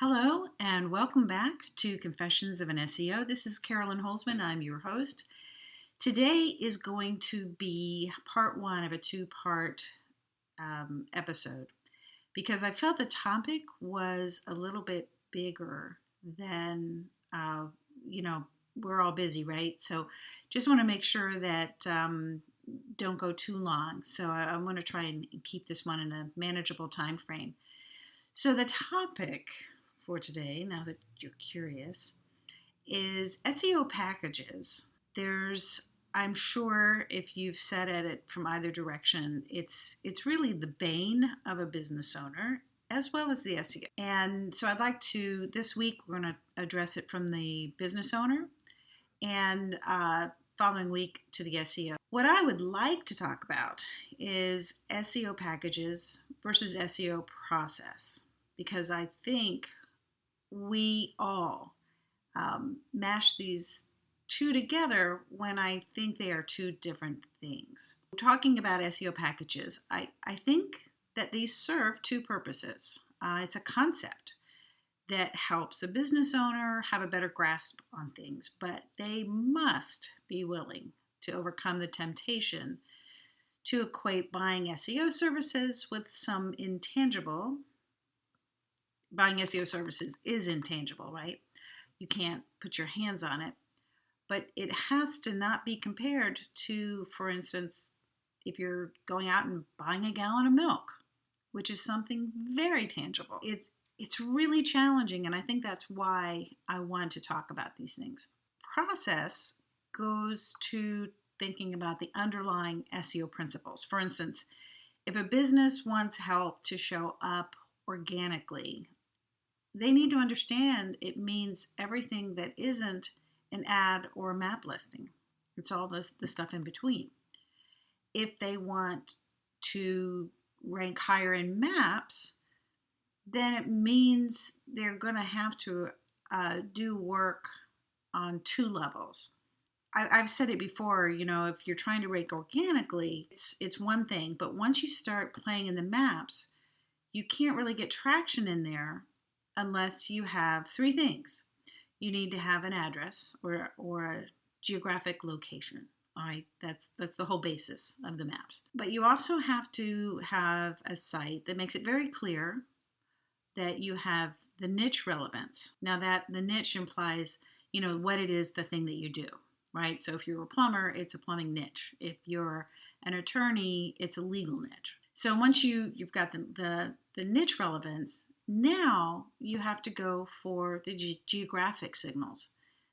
Hello and welcome back to Confessions of an SEO. This is Carolyn Holzman. I'm your host. Today is going to be part one of a two-part episode because I felt the topic was a little bit bigger than, we're all busy, right? So just want to make sure that don't go too long. So I want to try and keep this one in a manageable time frame. So the topic for today, now that you're curious, is SEO packages. I'm sure if you've sat at it from either direction, it's really the bane of a business owner as well as the SEO. And so I'd like to, this week, we're going to address it from the business owner and following week to the SEO. What I would like to talk about is SEO packages versus SEO process, because I think we all mash these two together when I think they are two different things. Talking about SEO packages, I think that these serve two purposes. It's a concept that helps a business owner have a better grasp on things, but they must be willing to overcome the temptation to equate buying SEO services with some intangible. Buying SEO services is intangible, right? You can't put your hands on it. But it has to not be compared to, for instance, if you're going out and buying a gallon of milk, which is something very tangible. It's really challenging, and I think that's why I want to talk about these things. Process goes to thinking about the underlying SEO principles. For instance, if a business wants help to show up organically, they need to understand it means everything that isn't an ad or a map listing. It's all the stuff in between. If they want to rank higher in maps, then it means they're going to have to do work on two levels. I've said it before, if you're trying to rank organically, it's one thing, but once you start playing in the maps, you can't really get traction in there unless you have three things. You need to have an address or a geographic location. All right, that's the whole basis of the maps. But you also have to have a site that makes it very clear that you have the niche relevance. Now that the niche implies, what it is, the thing that you do, right? So if you're a plumber, it's a plumbing niche. If you're an attorney, it's a legal niche. So once you've got the niche relevance, now you have to go for the geographic signals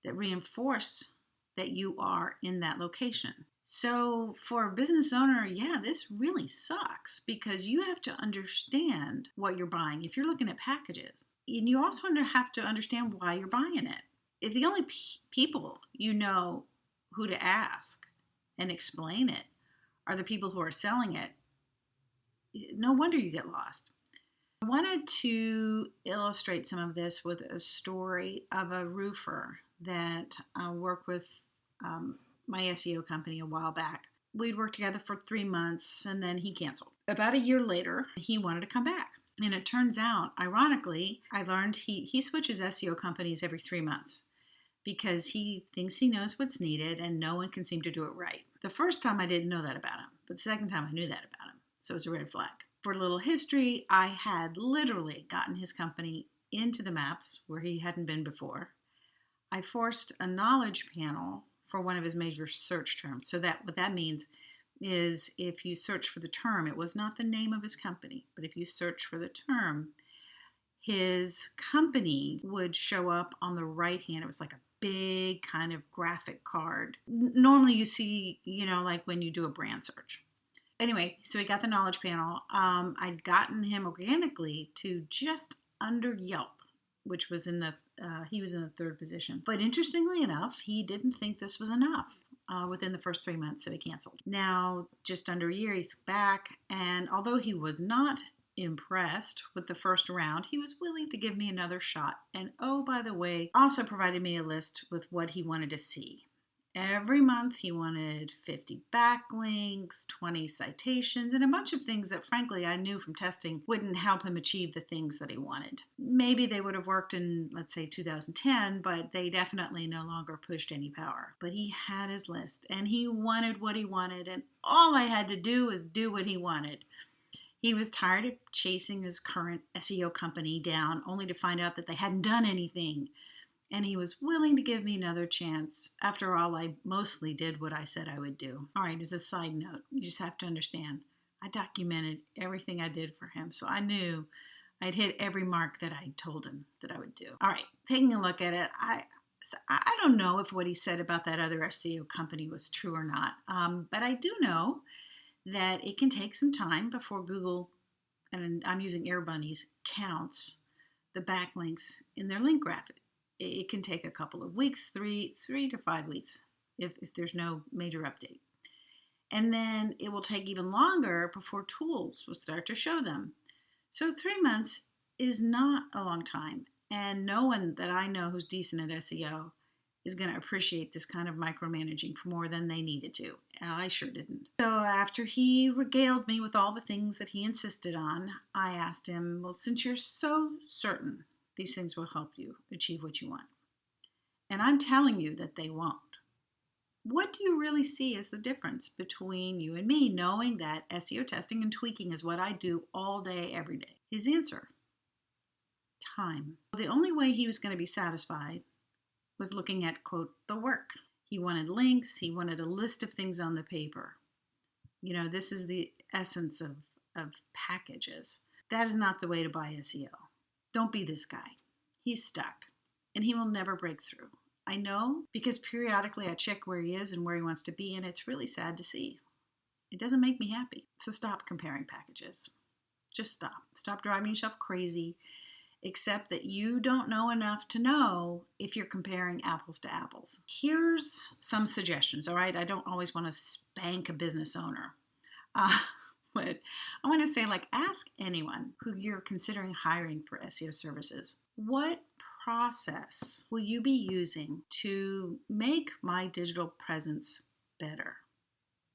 that reinforce that you are in that location. So for a business owner, this really sucks because you have to understand what you're buying if you're looking at packages. And you also have to understand why you're buying it. If the only people you know who to ask and explain it are the people who are selling it, no wonder you get lost. I wanted to illustrate some of this with a story of a roofer that worked with my SEO company a while back. We'd worked together for 3 months and then he canceled. About a year later, he wanted to come back. And it turns out, ironically, I learned he switches SEO companies every 3 months because he thinks he knows what's needed and no one can seem to do it right. The first time I didn't know that about him, but the second time I knew that about him. So it's a red flag. For a little history, I had literally gotten his company into the maps where he hadn't been before. I forced a knowledge panel for one of his major search terms. So that what that means is if you search for the term, it was not the name of his company, but if you search for the term, his company would show up on the right hand. It was like a big kind of graphic card. Normally you see, like when you do a brand search. Anyway, so he got the knowledge panel. I'd gotten him organically to just under Yelp, which was he was in the third position. But interestingly enough, he didn't think this was enough within the first 3 months, so he canceled. Now, just under a year, he's back. And although he was not impressed with the first round, he was willing to give me another shot. And oh, by the way, also provided me a list with what he wanted to see. Every month he wanted 50 backlinks, 20 citations, and a bunch of things that frankly I knew from testing wouldn't help him achieve the things that he wanted. Maybe they would have worked in, let's say, 2010, but they definitely no longer pushed any power. But he had his list and he wanted what he wanted, and all I had to do was do what he wanted. He was tired of chasing his current SEO company down only to find out that they hadn't done anything. And he was willing to give me another chance. After all, I mostly did what I said I would do. All right, as a side note, you just have to understand, I documented everything I did for him, so I knew I'd hit every mark that I told him that I would do. All right, taking a look at it, I don't know if what he said about that other SEO company was true or not, but I do know that it can take some time before Google, and I'm using Air Bunnies, counts the backlinks in their link graph. It can take a couple of weeks, three to 5 weeks, if there's no major update. And then it will take even longer before tools will start to show them. So 3 months is not a long time. And no one that I know who's decent at SEO is going to appreciate this kind of micromanaging for more than they needed to. I sure didn't. So after he regaled me with all the things that he insisted on, I asked him, well, since you're so certain these things will help you achieve what you want, and I'm telling you that they won't, what do you really see as the difference between you and me, knowing that SEO testing and tweaking is what I do all day, every day? His answer: time. The only way he was going to be satisfied was looking at, quote, the work. He wanted links. He wanted a list of things on the paper. This is the essence of packages. That is not the way to buy SEO. Don't be this guy. He's stuck, and he will never break through. I know, because periodically I check where he is and where he wants to be, and it's really sad to see. It doesn't make me happy. So stop comparing packages. Just stop. Stop driving yourself crazy. Except that you don't know enough to know if you're comparing apples to apples. Here's some suggestions, all right? I don't always want to spank a business owner. But I want to say, ask anyone who you're considering hiring for SEO services, what process will you be using to make my digital presence better?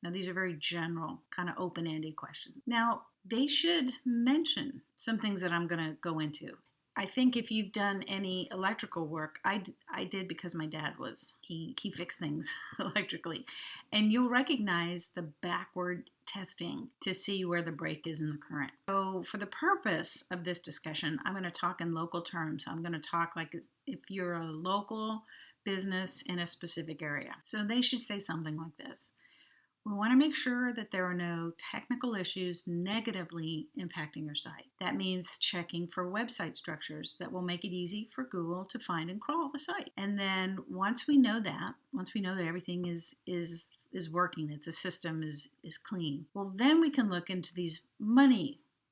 Now, these are very general, kind of open-ended questions. Now, they should mention some things that I'm going to go into. I think if you've done any electrical work, I did, because my dad he fixed things electrically. And you'll recognize the backward testing to see where the break is in the current. So for the purpose of this discussion, I'm going to talk in local terms. I'm going to talk like if you're a local business in a specific area. So they should say something like this: we want to make sure that there are no technical issues negatively impacting your site. That means checking for website structures that will make it easy for Google to find and crawl the site. And then once we know that everything is working, that the system is clean, well, then we can look into these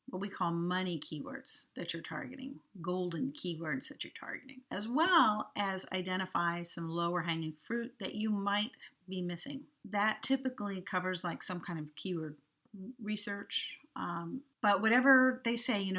what we call money keywords that you're targeting, golden keywords that you're targeting, as well as identify some lower hanging fruit that you might be missing. That typically covers some kind of keyword research. But whatever they say,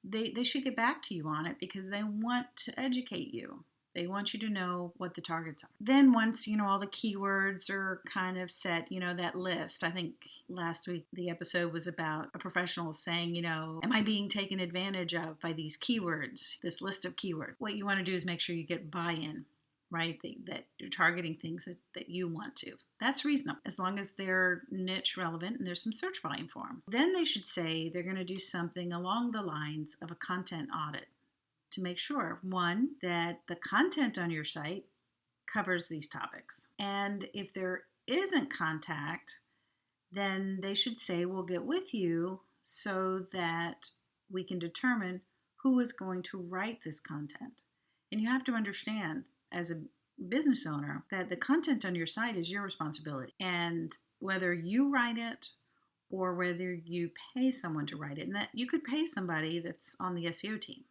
they should get back to you on it, because they want to educate you. They want you to know what the targets are. Then once, all the keywords are kind of set, that list. I think last week the episode was about a professional saying, am I being taken advantage of by these keywords, this list of keywords? What you want to do is make sure you get buy-in, right? That you're targeting things that you want to. That's reasonable, as long as they're niche relevant and there's some search volume for them. Then they should say they're going to do something along the lines of a content audit, to make sure, one, that the content on your site covers these topics. And if there isn't contact, then they should say, we'll get with you so that we can determine who is going to write this content. And you have to understand, as a business owner, that the content on your site is your responsibility. And whether you write it or whether you pay someone to write it, and that you could pay somebody that's on the SEO team.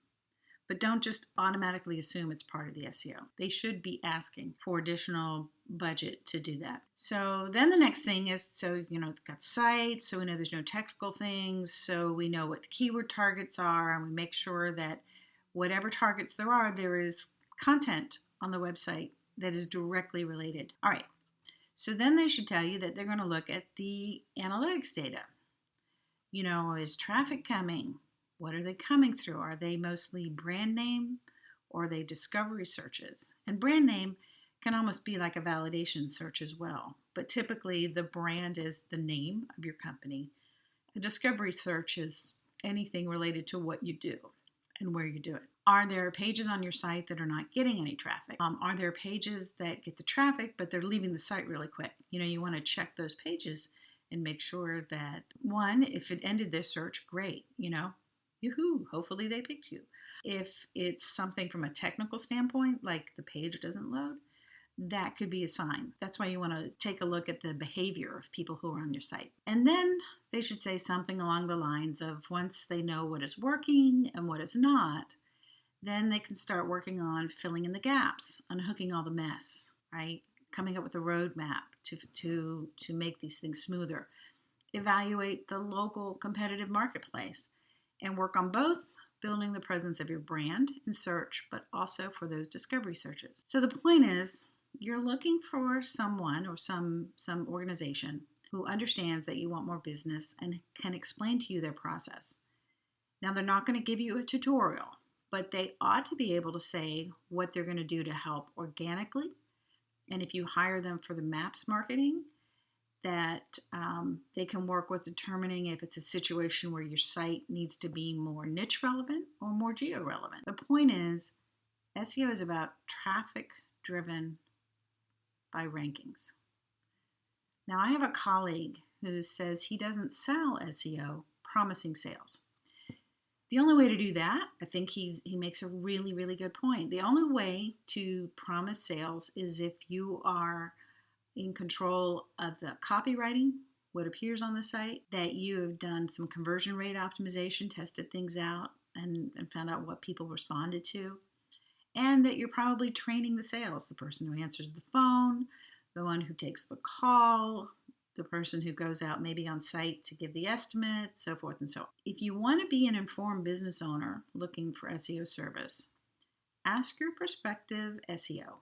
But don't just automatically assume it's part of the SEO. They should be asking for additional budget to do that. So then the next thing is, they've got sites, so we know there's no technical things, so we know what the keyword targets are, and we make sure that whatever targets there is content on the website that is directly related. All right, So then they should tell you that they're going to look at the analytics data. Is traffic coming? What are they coming through? Are they mostly brand name or are they discovery searches? And brand name can almost be like a validation search as well. But typically the brand is the name of your company. A discovery search is anything related to what you do and where you do it. Are there pages on your site that are not getting any traffic? Are there pages that get the traffic, but they're leaving the site really quick? You want to check those pages and make sure that, one, if it ended their search, great, yoo-hoo, hopefully they picked you. If it's something from a technical standpoint, like the page doesn't load, that could be a sign. That's why you want to take a look at the behavior of people who are on your site. And then they should say something along the lines of, once they know what is working and what is not, then they can start working on filling in the gaps, unhooking all the mess, right? Coming up with a roadmap to make these things smoother. Evaluate the local competitive marketplace and work on both building the presence of your brand in search, but also for those discovery searches. So the point is, you're looking for someone or some organization who understands that you want more business and can explain to you their process. Now, they're not going to give you a tutorial, but they ought to be able to say what they're going to do to help organically. And if you hire them for the maps marketing, that they can work with determining if it's a situation where your site needs to be more niche relevant or more geo relevant. The point is, SEO is about traffic driven by rankings. Now, I have a colleague who says he doesn't sell SEO promising sales. The only way to do that, I think he makes a really, really good point. The only way to promise sales is if you are in control of the copywriting, what appears on the site, that you have done some conversion rate optimization, tested things out, and found out what people responded to, and that you're probably training the sales, the person who answers the phone, the one who takes the call, the person who goes out maybe on site to give the estimate, so forth and so on. If you want to be an informed business owner looking for SEO service, ask your prospective SEO.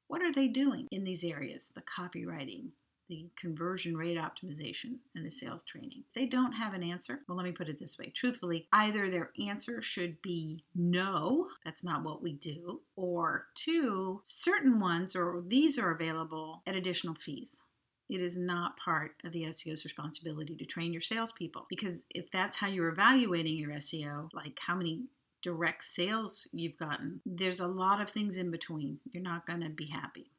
What are they doing in these areas? The copywriting, the conversion rate optimization, and the sales training. If they don't have an answer, well, let me put it this way. Truthfully, either their answer should be no, that's not what we do, or two, certain ones or these are available at additional fees. It is not part of the SEO's responsibility to train your salespeople, because if that's how you're evaluating your SEO, like how many direct sales you've gotten, there's a lot of things in between. You're not going to be happy,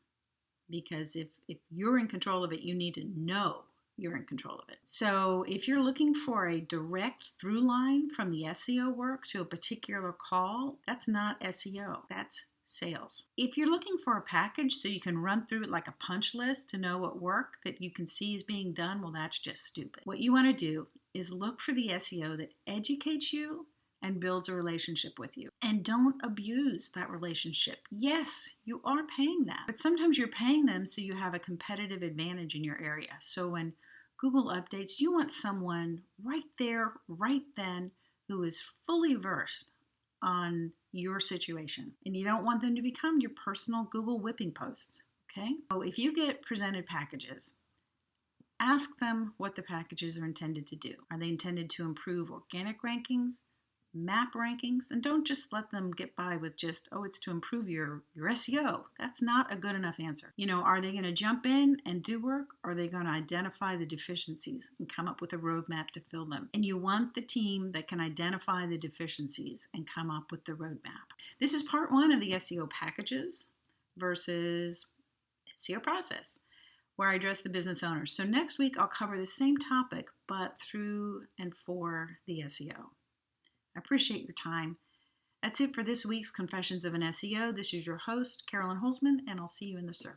because if you're in control of it, you need to know you're in control of it. So if you're looking for a direct through line from the SEO work to a particular call, that's not SEO, that's sales. If you're looking for a package so you can run through it like a punch list to know what work that you can see is being done, well, that's just stupid. What you want to do is look for the SEO that educates you and builds a relationship with you. And don't abuse that relationship. Yes, you are paying them, but sometimes you're paying them so you have a competitive advantage in your area. So when Google updates, you want someone right there, right then, who is fully versed on your situation. And you don't want them to become your personal Google whipping post, okay? So if you get presented packages, ask them what the packages are intended to do. Are they intended to improve organic rankings, map rankings? And don't just let them get by with just, oh, it's to improve your SEO. That's not a good enough answer. Are they going to jump in and do work? Or are they going to identify the deficiencies and come up with a roadmap to fill them? And you want the team that can identify the deficiencies and come up with the roadmap. This is part one of the SEO packages versus SEO process, where I address the business owners. So next week, I'll cover the same topic, but through and for the SEO. I appreciate your time. That's it for this week's Confessions of an SEO. This is your host, Carolyn Holzman, and I'll see you in the circle.